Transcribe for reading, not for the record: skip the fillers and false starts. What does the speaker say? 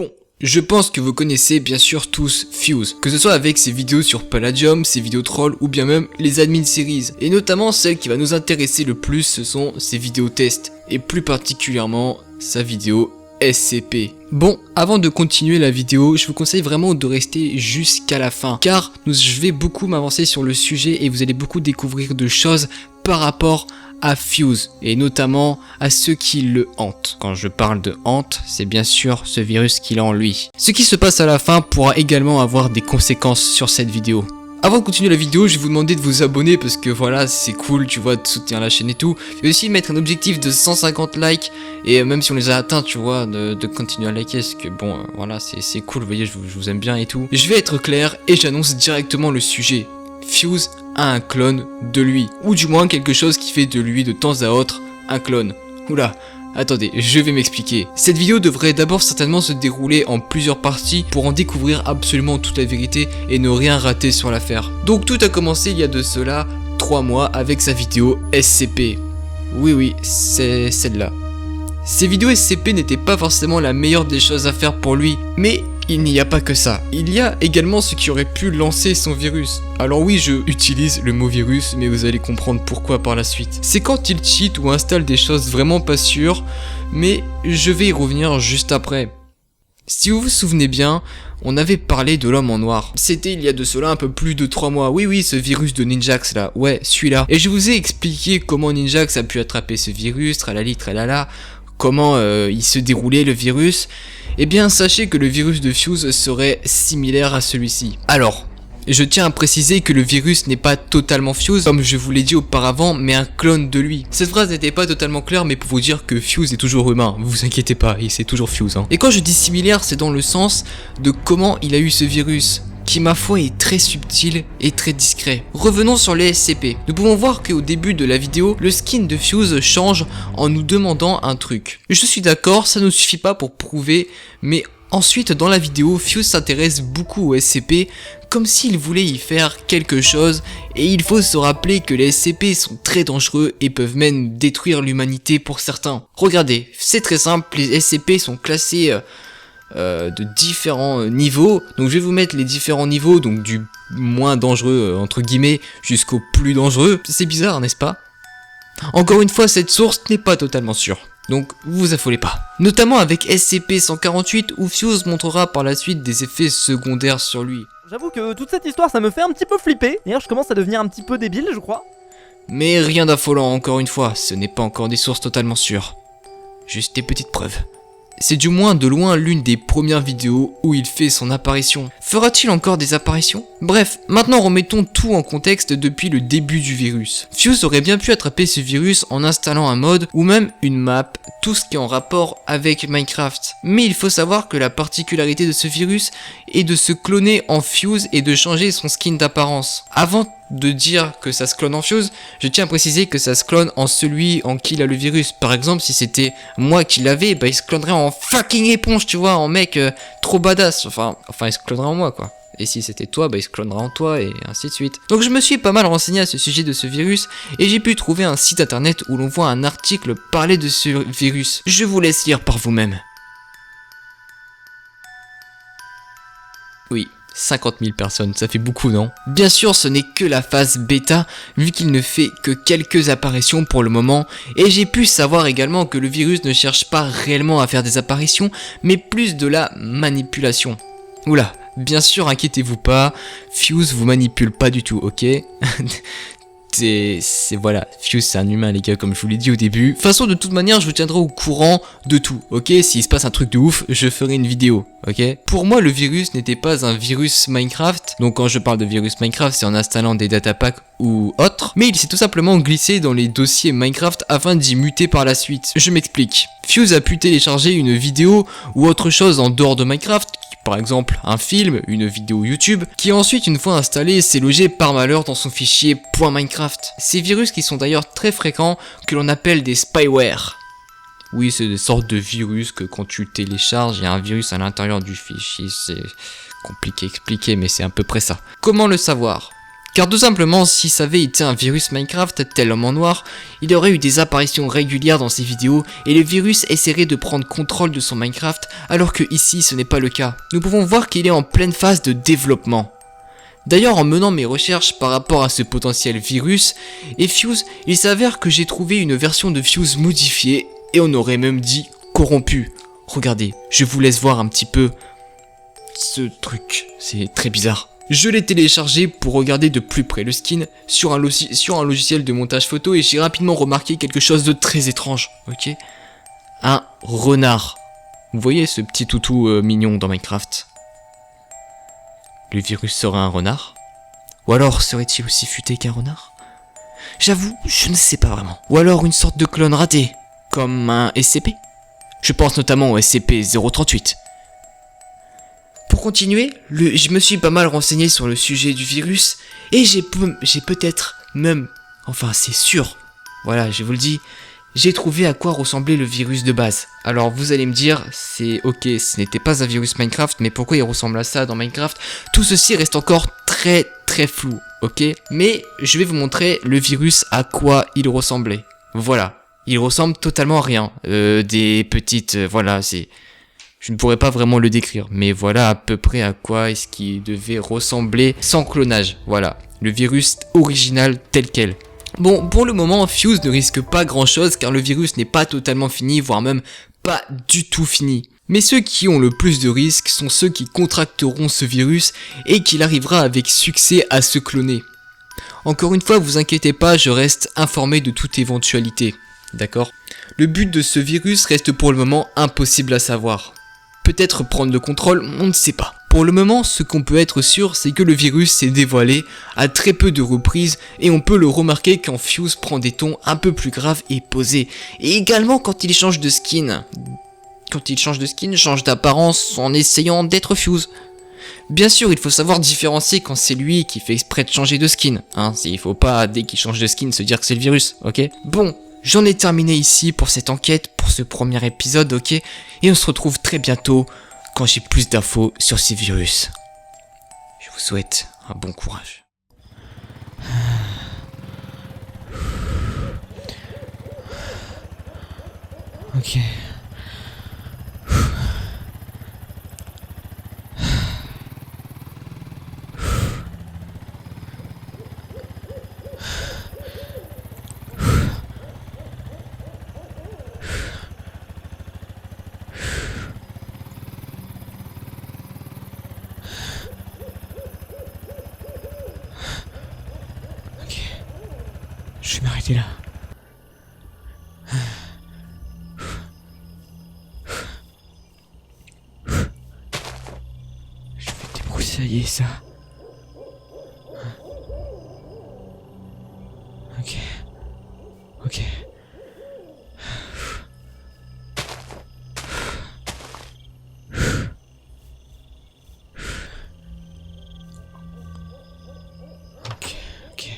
Bon, je pense que vous connaissez bien sûr tous Fuse, que ce soit avec ses vidéos sur Palladium, ses vidéos trolls ou bien même les admin series. Et notamment celle qui va nous intéresser le plus, ce sont ses vidéos tests, et plus particulièrement sa vidéo SCP. Bon, avant de continuer la vidéo, je vous conseille vraiment de rester jusqu'à la fin, car je vais beaucoup m'avancer sur le sujet et vous allez beaucoup découvrir de choses par rapport à Fuse, et notamment à ceux qui le hantent. Quand je parle de hante, c'est bien sûr ce virus qu'il a en lui. Ce qui se passe à la fin pourra également avoir des conséquences sur cette vidéo. Avant de continuer la vidéo, je vais vous demander de vous abonner parce que voilà, c'est cool, tu vois, de soutenir la chaîne et tout. Je vais aussi mettre un objectif de 150 likes, et même si on les a atteints, tu vois, de continuer à liker, parce que bon, voilà, c'est cool, vous voyez, je vous aime bien et tout. Je vais être clair, et j'annonce directement le sujet. Fuse a un clone de lui, ou du moins quelque chose qui fait de lui de temps à autre un clone. Oula, attendez, je vais m'expliquer. Cette vidéo devrait d'abord certainement se dérouler en plusieurs parties pour en découvrir absolument toute la vérité et ne rien rater sur l'affaire. Donc tout a commencé il y a de cela 3 mois avec sa vidéo SCP. Oui, c'est celle-là. Ces vidéos SCP n'étaient pas forcément la meilleure des choses à faire pour lui, mais il n'y a pas que ça. Il y a également ce qui aurait pu lancer son virus. Alors oui, je utilise le mot virus, mais vous allez comprendre pourquoi par la suite. C'est quand il cheat ou installe des choses vraiment pas sûres, mais je vais y revenir juste après. Si vous vous souvenez bien, on avait parlé de l'homme en noir. C'était il y a de cela un peu plus de 3 mois. Oui, ce virus de Ninjax là. Ouais, celui-là. Et je vous ai expliqué comment Ninjax a pu attraper ce virus, tralali, tralala, comment il se déroulait le virus. Eh bien, sachez que le virus de Fuse serait similaire à celui-ci. Alors, je tiens à préciser que le virus n'est pas totalement Fuse, comme je vous l'ai dit auparavant, mais un clone de lui. Cette phrase n'était pas totalement claire, mais pour vous dire que Fuse est toujours humain, vous inquiétez pas, c'est toujours Fuse. Et quand je dis similaire, c'est dans le sens de comment il a eu ce virus, qui ma foi est très subtil et très discret. Revenons sur les SCP. Nous pouvons voir qu'au début de la vidéo, le skin de Fuse change en nous demandant un truc. Je suis d'accord, ça ne suffit pas pour prouver, mais ensuite dans la vidéo, Fuse s'intéresse beaucoup aux SCP comme s'il voulait y faire quelque chose, et il faut se rappeler que les SCP sont très dangereux et peuvent même détruire l'humanité pour certains. Regardez, c'est très simple, les SCP sont classés de différents niveaux, donc je vais vous mettre les différents niveaux, donc du moins dangereux entre guillemets jusqu'au plus dangereux. C'est bizarre, n'est-ce pas? Encore une fois, cette source n'est pas totalement sûre, donc vous affolez pas. Notamment avec SCP-148 où Fuse montrera par la suite des effets secondaires sur lui. J'avoue que toute cette histoire ça me fait un petit peu flipper. D'ailleurs je commence à devenir un petit peu débile je crois. Mais rien d'affolant, encore une fois, ce n'est pas encore des sources totalement sûres. Juste des petites preuves. C'est du moins de loin l'une des premières vidéos où il fait son apparition. Fera-t-il encore des apparitions? Bref, maintenant remettons tout en contexte depuis le début du virus. Fuse aurait bien pu attraper ce virus en installant un mode ou même une map, tout ce qui est en rapport avec Minecraft. Mais il faut savoir que la particularité de ce virus est de se cloner en Fuse et de changer son skin d'apparence. Avant de dire que ça se clone en Fuse, je tiens à préciser que ça se clone en celui en qui il a le virus. Par exemple, si c'était moi qui l'avais, bah il se clonerait en fucking éponge, tu vois, en mec trop badass. Enfin, il se clonerait en moi, quoi. Et si c'était toi, bah il se clonera en toi, et ainsi de suite. Donc je me suis pas mal renseigné à ce sujet de ce virus, et j'ai pu trouver un site internet où l'on voit un article parler de ce virus. Je vous laisse lire par vous-même. Oui. 50 000 personnes, ça fait beaucoup, non? Bien sûr, ce n'est que la phase bêta, vu qu'il ne fait que quelques apparitions pour le moment, et j'ai pu savoir également que le virus ne cherche pas réellement à faire des apparitions, mais plus de la manipulation. Oula, bien sûr, inquiétez-vous pas, Fuse vous manipule pas du tout, ok? Voilà, Fuse c'est un humain les gars, comme je vous l'ai dit au début. De toute façon, de toute manière, je vous tiendrai au courant de tout, ok? S'il se passe un truc de ouf, je ferai une vidéo, ok? Pour moi, le virus n'était pas un virus Minecraft. Donc quand je parle de virus Minecraft, c'est en installant des datapacks ou autre. Mais il s'est tout simplement glissé dans les dossiers Minecraft afin d'y muter par la suite. Je m'explique. Fuse a pu télécharger une vidéo ou autre chose en dehors de Minecraft, par exemple un film, une vidéo YouTube, qui ensuite une fois installé s'est logé par malheur dans son fichier .minecraft. Ces virus qui sont d'ailleurs très fréquents, que l'on appelle des spyware. Oui, c'est des sortes de virus que quand tu télécharges, il y a un virus à l'intérieur du fichier, c'est compliqué à expliquer mais c'est à peu près ça. Comment le savoir? Car tout simplement, si ça avait été un virus Minecraft tel l'homme en noir, il aurait eu des apparitions régulières dans ses vidéos et le virus essaierait de prendre contrôle de son Minecraft alors que ici ce n'est pas le cas. Nous pouvons voir qu'il est en pleine phase de développement. D'ailleurs, en menant mes recherches par rapport à ce potentiel virus et Fuse, il s'avère que j'ai trouvé une version de Fuse modifiée et on aurait même dit corrompue. Regardez, je vous laisse voir un petit peu ce truc, c'est très bizarre. Je l'ai téléchargé pour regarder de plus près le skin sur un logiciel de montage photo et j'ai rapidement remarqué quelque chose de très étrange, ok? Un renard. Vous voyez ce petit toutou mignon dans Minecraft? Le virus serait un renard? Ou alors serait-il aussi futé qu'un renard? J'avoue, je ne sais pas vraiment. Ou alors une sorte de clone raté, comme un SCP? Je pense notamment au SCP-038. Pour continuer, je me suis pas mal renseigné sur le sujet du virus et j'ai peut-être même, enfin c'est sûr, voilà je vous le dis, j'ai trouvé à quoi ressemblait le virus de base. Alors vous allez me dire, c'est ok, ce n'était pas un virus Minecraft, mais pourquoi il ressemble à ça dans Minecraft? Tout ceci reste encore très flou, ok? Mais je vais vous montrer le virus à quoi il ressemblait. Voilà, il ressemble totalement à rien. Des petites, voilà, c'est... Je ne pourrais pas vraiment le décrire, mais voilà à peu près à quoi est-ce qu'il devait ressembler sans clonage. Voilà, le virus original tel quel. Bon, pour le moment, Fuse ne risque pas grand chose car le virus n'est pas totalement fini, voire même pas du tout fini. Mais ceux qui ont le plus de risques sont ceux qui contracteront ce virus et qu'il arrivera avec succès à se cloner. Encore une fois, vous inquiétez pas, je reste informé de toute éventualité. D'accord? Le but de ce virus reste pour le moment impossible à savoir. Peut-être prendre le contrôle, on ne sait pas. Pour le moment, ce qu'on peut être sûr, c'est que le virus s'est dévoilé à très peu de reprises et on peut le remarquer quand Fuse prend des tons un peu plus graves et posés. Et également quand il change de skin. Quand il change de skin, change d'apparence en essayant d'être Fuse. Bien sûr, il faut savoir différencier quand c'est lui qui fait exprès de changer de skin. Hein, il faut pas, dès qu'il change de skin, se dire que c'est le virus, ok? Bon. J'en ai terminé ici pour cette enquête, pour ce premier épisode, ok? Et on se retrouve très bientôt quand j'ai plus d'infos sur ces virus. Je vous souhaite un bon courage. Ok. Je vais m'arrêter là. Je vais débroussailler ça. Ok. Ok. Ok, ok.